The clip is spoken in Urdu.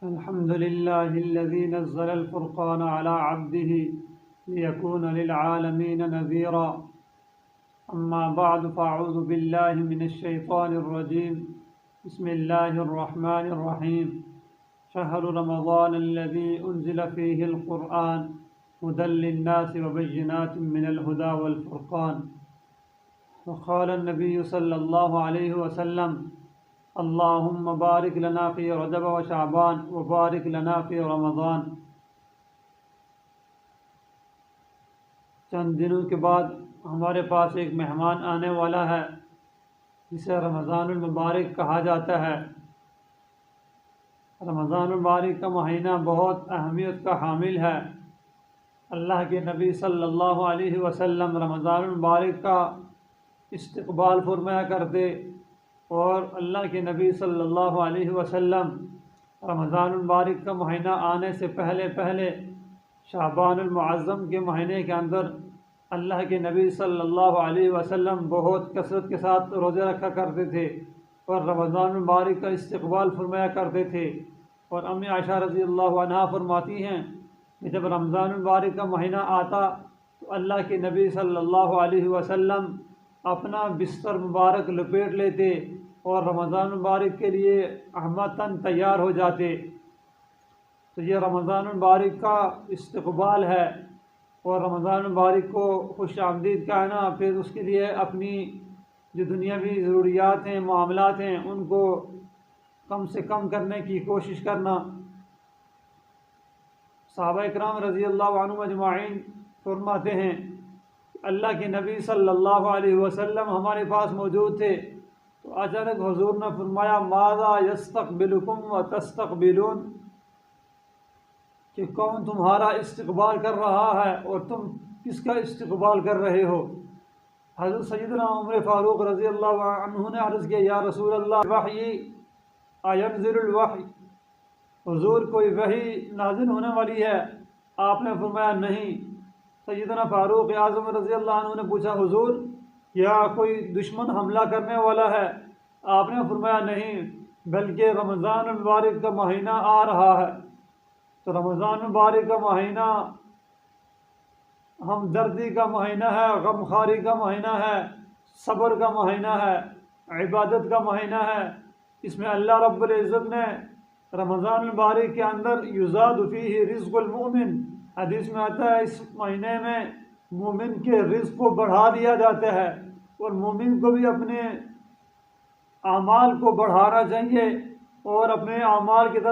الحمد لله الذي نزل الفرقان على عبده ليكون للعالمين نذيرا. أما بعد فأعوذ بالله من الشيطان الرجيم. بسم الله الرحمن الرحيم. شهر رمضان الذي أنزل فيه القرآن هدى للناس وبينات من الهدى والفرقان. وقال النبي صلى الله عليه وسلم: اللهم بارک لنا فی رجب و شعبان وبارک لنا فی رمضان. چند دنوں کے بعد ہمارے پاس ایک مہمان آنے والا ہے جسے رمضان المبارک کہا جاتا ہے. رمضان المبارک کا مہینہ بہت اہمیت کا حامل ہے. اللہ کے نبی صلی اللہ علیہ وسلم رمضان المبارک کا استقبال فرمایا کرتے، اور اللہ کے نبی صلی اللہ علیہ وسلم رمضان المبارک کا مہینہ آنے سے پہلے شعبان المعظم کے مہینے کے اندر اللہ کے نبی صلی اللہ علیہ وسلم بہت کثرت کے ساتھ روزے رکھا کرتے تھے اور رمضان المبارک کا استقبال فرمایا کرتے تھے. اور امی عائشہ رضی اللہ عنہا فرماتی ہیں کہ جب رمضان المبارک کا مہینہ آتا تو اللہ کے نبی صلی اللہ علیہ وسلم اپنا بستر مبارک لپیٹ لیتے اور رمضان مبارک کے لیے احمتاً تیار ہو جاتے. تو یہ رمضان مبارک کا استقبال ہے، اور رمضان مبارک کو خوش آمدید کہنا، پھر اس کے لیے اپنی جو دنیاوی ضروریات ہیں، معاملات ہیں، ان کو کم سے کم کرنے کی کوشش کرنا. صحابہ اکرام رضی اللہ عنہم اجمعین فرماتے ہیں اللہ کے نبی صلی اللہ علیہ وسلم ہمارے پاس موجود تھے تو اچانک حضور نے فرمایا: ماذا یستقبلکم و تستقبلون، کہ کون تمہارا استقبال کر رہا ہے اور تم کس کا استقبال کر رہے ہو. حضرت سیدنا عمر فاروق رضی اللہ عنہ نے عرض کیا: یا رسول اللہ، وحی اینزل الوحی، حضور کوئی وحی نازل ہونے والی ہے؟ آپ نے فرمایا نہیں. سیدنا فاروق اعظم رضی اللہ عنہ نے پوچھا: حضور یا کوئی دشمن حملہ کرنے والا ہے؟ آپ نے فرمایا نہیں، بلکہ رمضان المبارک کا مہینہ آ رہا ہے. تو رمضان المبارک کا مہینہ ہمدردی کا مہینہ ہے، غمخواری کا مہینہ ہے، صبر کا مہینہ ہے، عبادت کا مہینہ ہے. اس میں اللہ رب العزت نے رمضان المبارک کے اندر یزاد فیہ رزق المؤمن، حدیث میں آتا ہے اس مہینے میں مومن کے رزق کو بڑھا دیا جاتا ہے، اور مومن کو بھی اپنے اعمال کو بڑھانا چاہیے اور اپنے اعمال کی طرف